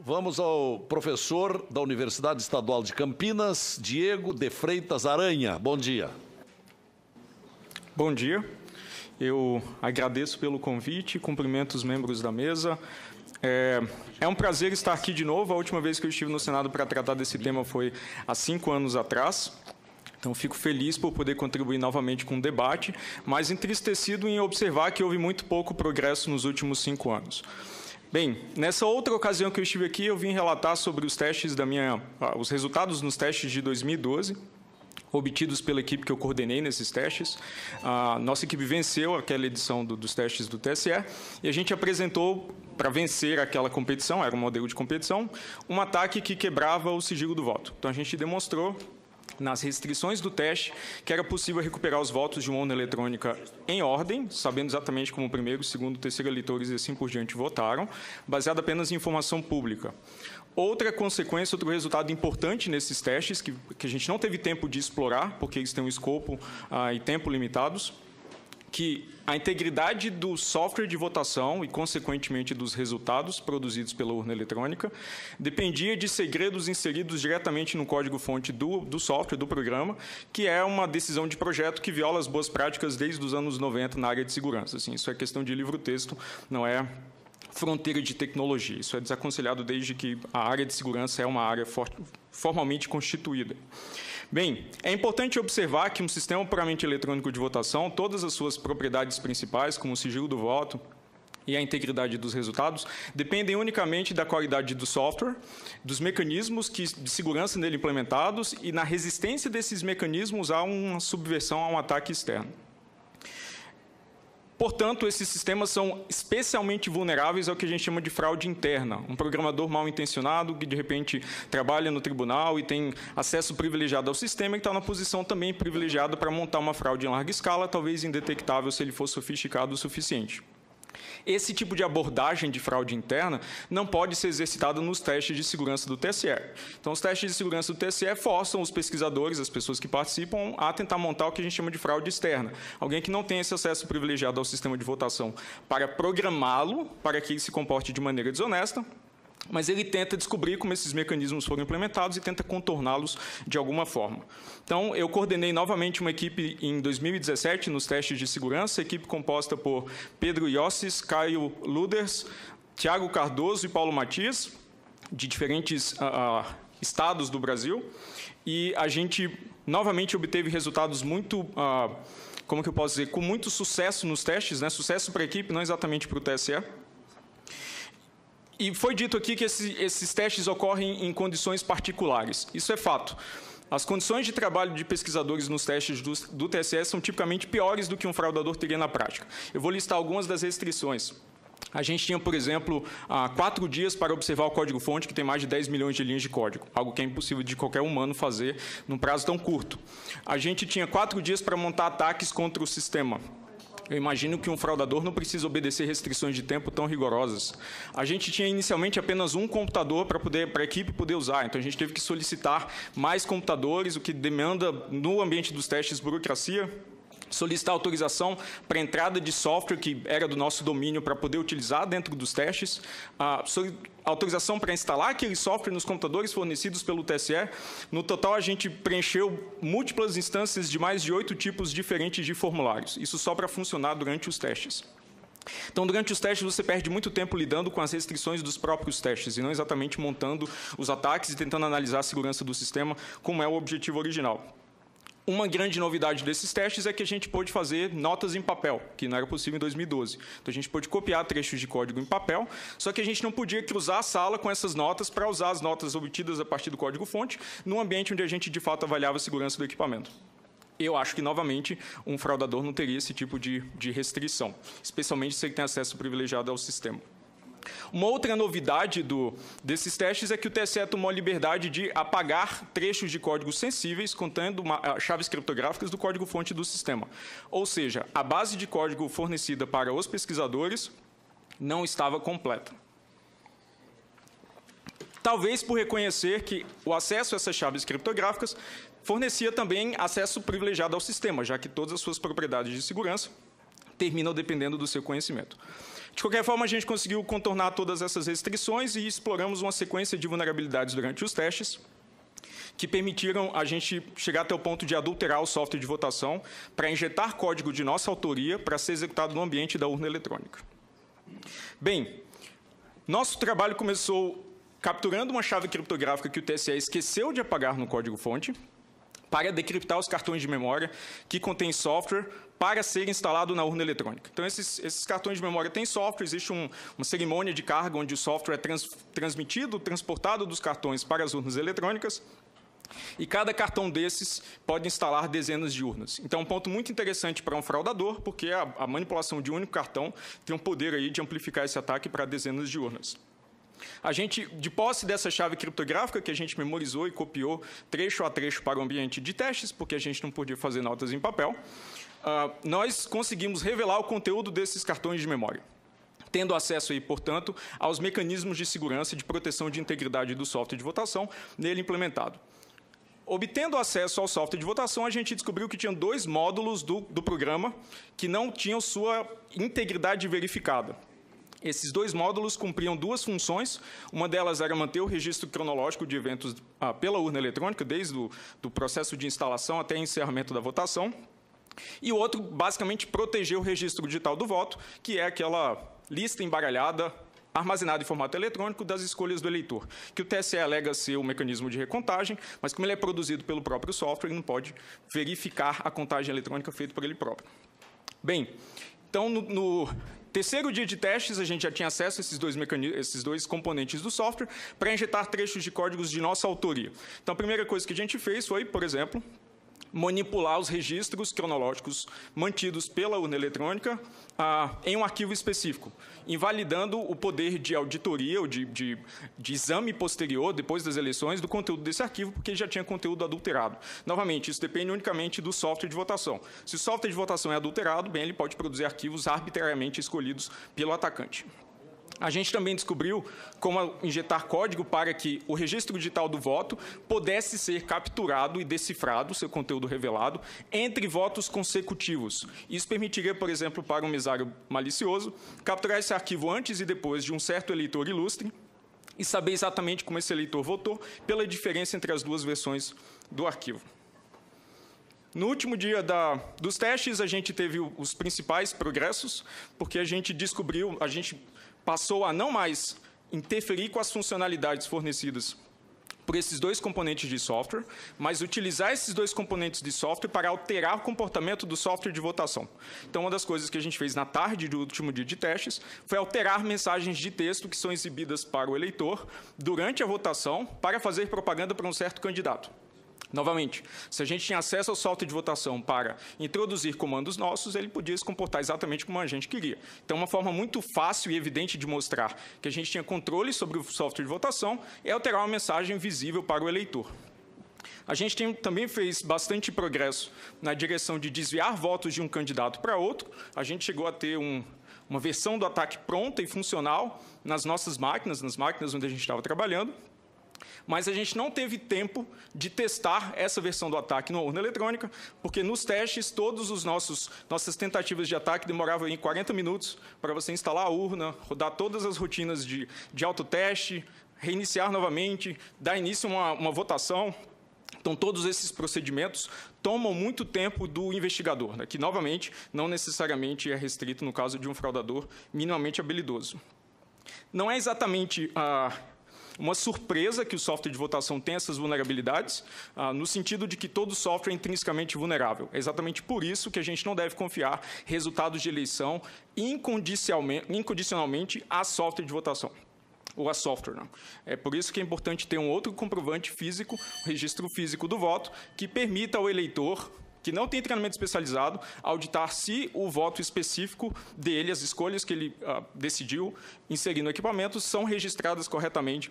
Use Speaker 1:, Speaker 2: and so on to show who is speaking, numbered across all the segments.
Speaker 1: Vamos ao professor da Universidade Estadual de Campinas, Diego de Freitas Aranha. Bom dia.
Speaker 2: Bom dia. Eu agradeço pelo convite, cumprimento os membros da mesa. É um prazer estar aqui de novo. A última vez que eu estive no Senado para tratar desse tema foi há 5 anos atrás. Então, fico feliz por poder contribuir novamente com o debate, mas entristecido em observar que houve muito pouco progresso nos últimos 5 anos. Bem, nessa outra ocasião que eu estive aqui, eu vim relatar sobre os testes os resultados nos testes de 2012, obtidos pela equipe que eu coordenei nesses testes. A nossa equipe venceu aquela edição dos testes do TSE e a gente apresentou, para vencer aquela competição, era um modelo de competição, um ataque que quebrava o sigilo do voto. Então, a gente demonstrou nas restrições do teste, que era possível recuperar os votos de uma urna eletrônica em ordem, sabendo exatamente como o primeiro, segundo, terceiro eleitores e assim por diante votaram, baseado apenas em informação pública. Outra consequência, outro resultado importante nesses testes, que a gente não teve tempo de explorar, porque eles têm um escopo e tempo limitados, que a integridade do software de votação e, consequentemente, dos resultados produzidos pela urna eletrônica dependia de segredos inseridos diretamente no código-fonte do software, do programa, que é uma decisão de projeto que viola as boas práticas desde os anos 90 na área de segurança. Assim, isso é questão de livro-texto, não é fronteira de tecnologia. Isso é desaconselhado desde que a área de segurança é uma área formalmente constituída. Bem, é importante observar que um sistema puramente eletrônico de votação, todas as suas propriedades principais, como o sigilo do voto e a integridade dos resultados, dependem unicamente da qualidade do software, dos mecanismos de segurança nele implementados e na resistência desses mecanismos a uma subversão, a um ataque externo. Portanto, esses sistemas são especialmente vulneráveis ao que a gente chama de fraude interna. Um programador mal intencionado que, de repente, trabalha no tribunal e tem acesso privilegiado ao sistema e está na posição também privilegiada para montar uma fraude em larga escala, talvez indetectável se ele for sofisticado o suficiente. Esse tipo de abordagem de fraude interna não pode ser exercitada nos testes de segurança do TSE. Então, os testes de segurança do TSE forçam os pesquisadores, as pessoas que participam, a tentar montar o que a gente chama de fraude externa. Alguém que não tem esse acesso privilegiado ao sistema de votação para programá-lo, para que ele se comporte de maneira desonesta, mas ele tenta descobrir como esses mecanismos foram implementados e tenta contorná-los de alguma forma. Então, eu coordenei novamente uma equipe em 2017 nos testes de segurança, equipe composta por Pedro Iossis, Caio Luders, Tiago Cardoso e Paulo Matias, de diferentes estados do Brasil, e a gente novamente obteve resultados muito, como que eu posso dizer, com muito sucesso nos testes, né? Sucesso para a equipe, não exatamente para o TSE. E foi dito aqui que esses testes ocorrem em condições particulares. Isso é fato. As condições de trabalho de pesquisadores nos testes do TSE são tipicamente piores do que um fraudador teria na prática. Eu vou listar algumas das restrições. A gente tinha, por exemplo, 4 dias para observar o código-fonte, que tem mais de 10 milhões de linhas de código, algo que é impossível de qualquer humano fazer num prazo tão curto. A gente tinha 4 dias para montar ataques contra o sistema. Eu imagino que um fraudador não precisa obedecer restrições de tempo tão rigorosas. A gente tinha inicialmente apenas um computador para a equipe poder usar, então a gente teve que solicitar mais computadores, o que demanda, no ambiente dos testes, burocracia, solicitar autorização para entrada de software que era do nosso domínio para poder utilizar dentro dos testes, autorização para instalar aquele software nos computadores fornecidos pelo TSE. No total, a gente preencheu múltiplas instâncias de mais de 8 tipos diferentes de formulários. Isso só para funcionar durante os testes. Então, durante os testes, você perde muito tempo lidando com as restrições dos próprios testes e não exatamente montando os ataques e tentando analisar a segurança do sistema, como é o objetivo original. Uma grande novidade desses testes é que a gente pôde fazer notas em papel, que não era possível em 2012. Então, a gente pôde copiar trechos de código em papel, só que a gente não podia cruzar a sala com essas notas para usar as notas obtidas a partir do código-fonte num ambiente onde a gente, de fato, avaliava a segurança do equipamento. Eu acho que, novamente, um fraudador não teria esse tipo de restrição, especialmente se ele tem acesso privilegiado ao sistema. Uma outra novidade desses testes é que o TSE tomou a liberdade de apagar trechos de códigos sensíveis contendo chaves criptográficas do código-fonte do sistema. Ou seja, a base de código fornecida para os pesquisadores não estava completa. Talvez por reconhecer que o acesso a essas chaves criptográficas fornecia também acesso privilegiado ao sistema, já que todas as suas propriedades de segurança terminam dependendo do seu conhecimento. De qualquer forma, a gente conseguiu contornar todas essas restrições e exploramos uma sequência de vulnerabilidades durante os testes que permitiram a gente chegar até o ponto de adulterar o software de votação para injetar código de nossa autoria para ser executado no ambiente da urna eletrônica. Bem, nosso trabalho começou capturando uma chave criptográfica que o TSE esqueceu de apagar no código-fonte para decriptar os cartões de memória que contêm software para ser instalado na urna eletrônica. Então, esses cartões de memória têm software, existe uma cerimônia de carga onde o software é transmitido, transportado dos cartões para as urnas eletrônicas, e cada cartão desses pode instalar dezenas de urnas. Então, é um ponto muito interessante para um fraudador, porque a manipulação de um único cartão tem um poder aí de amplificar esse ataque para dezenas de urnas. A gente, de posse dessa chave criptográfica, que a gente memorizou e copiou trecho a trecho para o ambiente de testes, porque a gente não podia fazer notas em papel, nós conseguimos revelar o conteúdo desses cartões de memória, tendo acesso, aí, portanto, aos mecanismos de segurança e de proteção de integridade do software de votação nele implementado. Obtendo acesso ao software de votação, a gente descobriu que tinha 2 módulos do programa que não tinham sua integridade verificada. Esses 2 módulos cumpriam 2 funções. Uma delas era manter o registro cronológico de eventos pela urna eletrônica, desde o processo de instalação até o encerramento da votação. E o outro, basicamente, proteger o registro digital do voto, que é aquela lista embaralhada, armazenado em formato eletrônico das escolhas do eleitor, que o TSE alega ser o mecanismo de recontagem, mas como ele é produzido pelo próprio software, ele não pode verificar a contagem eletrônica feita por ele próprio. Bem, então, no terceiro dia de testes, a gente já tinha acesso a esses dois componentes do software para injetar trechos de códigos de nossa autoria. Então, a primeira coisa que a gente fez foi, por exemplo, manipular os registros cronológicos mantidos pela urna eletrônica em um arquivo específico, invalidando o poder de auditoria ou de exame posterior, depois das eleições, do conteúdo desse arquivo, porque ele já tinha conteúdo adulterado. Novamente, isso depende unicamente do software de votação. Se o software de votação é adulterado, bem, ele pode produzir arquivos arbitrariamente escolhidos pelo atacante. A gente também descobriu como injetar código para que o registro digital do voto pudesse ser capturado e decifrado, seu conteúdo revelado, entre votos consecutivos. Isso permitiria, por exemplo, para um mesário malicioso, capturar esse arquivo antes e depois de um certo eleitor ilustre e saber exatamente como esse eleitor votou pela diferença entre as 2 versões do arquivo. No último dia dos testes, a gente teve os principais progressos, porque a gente descobriu, a gente passou a não mais interferir com as funcionalidades fornecidas por esses 2 componentes de software, mas utilizar esses 2 componentes de software para alterar o comportamento do software de votação. Então, uma das coisas que a gente fez na tarde do último dia de testes foi alterar mensagens de texto que são exibidas para o eleitor durante a votação para fazer propaganda para um certo candidato. Novamente, se a gente tinha acesso ao software de votação para introduzir comandos nossos, ele podia se comportar exatamente como a gente queria. Então, uma forma muito fácil e evidente de mostrar que a gente tinha controle sobre o software de votação é alterar uma mensagem visível para o eleitor. A gente também fez bastante progresso na direção de desviar votos de um candidato para outro. A gente chegou a ter uma versão do ataque pronta e funcional nas nossas máquinas, nas máquinas onde a gente estava trabalhando. Mas a gente não teve tempo de testar essa versão do ataque na urna eletrônica, porque nos testes, todas as nossas tentativas de ataque demoravam em 40 minutos para você instalar a urna, rodar todas as rotinas de autoteste, reiniciar novamente, dar início a uma votação. Então, todos esses procedimentos tomam muito tempo do investigador, né, que, novamente, não necessariamente é restrito no caso de um fraudador minimamente habilidoso. Não é exatamente uma surpresa que o software de votação tem essas vulnerabilidades, no sentido de que todo software é intrinsecamente vulnerável. É exatamente por isso que a gente não deve confiar resultados de eleição incondicionalmente a software de votação, ou a software. Não. É por isso que é importante ter um outro comprovante físico, um registro físico do voto, que permita ao eleitor que não tem treinamento especializado, auditar se o voto específico dele, as escolhas que ele decidiu inserir no equipamento, são registradas corretamente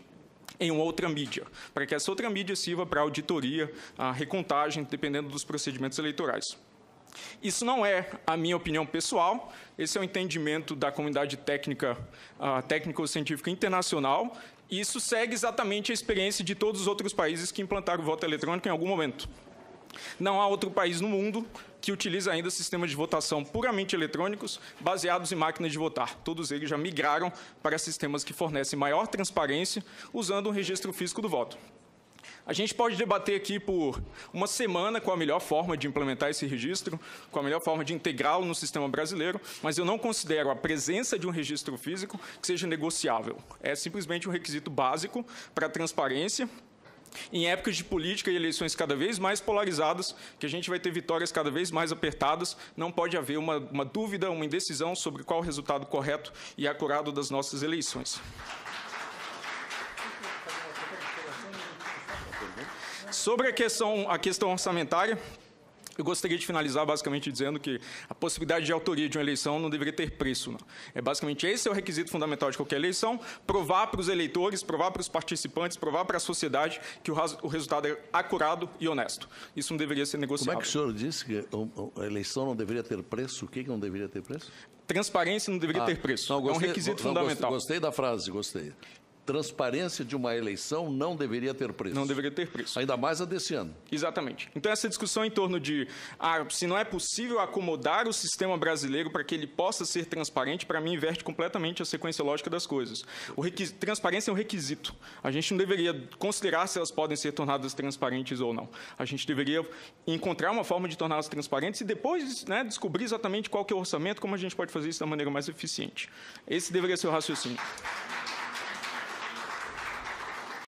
Speaker 2: em uma outra mídia, para que essa outra mídia sirva para auditoria, a recontagem, dependendo dos procedimentos eleitorais. Isso não é a minha opinião pessoal, esse é o entendimento da comunidade técnico-científica internacional, e isso segue exatamente a experiência de todos os outros países que implantaram o voto eletrônico em algum momento. Não há outro país no mundo que utiliza ainda sistemas de votação puramente eletrônicos, baseados em máquinas de votar. Todos eles já migraram para sistemas que fornecem maior transparência, usando um registro físico do voto. A gente pode debater aqui por uma semana qual a melhor forma de implementar esse registro, qual a melhor forma de integrá-lo no sistema brasileiro, mas eu não considero a presença de um registro físico que seja negociável. É simplesmente um requisito básico para a transparência. Em épocas de política e eleições cada vez mais polarizadas, que a gente vai ter vitórias cada vez mais apertadas, não pode haver uma dúvida, uma indecisão sobre qual o resultado correto e acurado das nossas eleições. Sobre a questão orçamentária, eu gostaria de finalizar basicamente dizendo que a possibilidade de autoria de uma eleição não deveria ter preço. Não. Basicamente, esse é o requisito fundamental de qualquer eleição, provar para os eleitores, provar para os participantes, provar para a sociedade que o resultado é acurado e honesto. Isso não deveria ser negociável.
Speaker 1: Como é que o senhor disse que a eleição não deveria ter preço? O que não deveria ter preço?
Speaker 2: Transparência não deveria ter preço.
Speaker 1: Não, gostei,
Speaker 2: é um requisito fundamental.
Speaker 1: Gostei da frase, gostei. Transparência de uma eleição não deveria ter preço.
Speaker 2: Não deveria ter preço.
Speaker 1: Ainda mais a desse ano.
Speaker 2: Exatamente. Então, essa discussão em torno de se não é possível acomodar o sistema brasileiro para que ele possa ser transparente, para mim, inverte completamente a sequência lógica das coisas. Transparência é um requisito. A gente não deveria considerar se elas podem ser tornadas transparentes ou não. A gente deveria encontrar uma forma de torná-las transparentes e depois descobrir exatamente qual que é o orçamento, como a gente pode fazer isso da maneira mais eficiente. Esse deveria ser o raciocínio.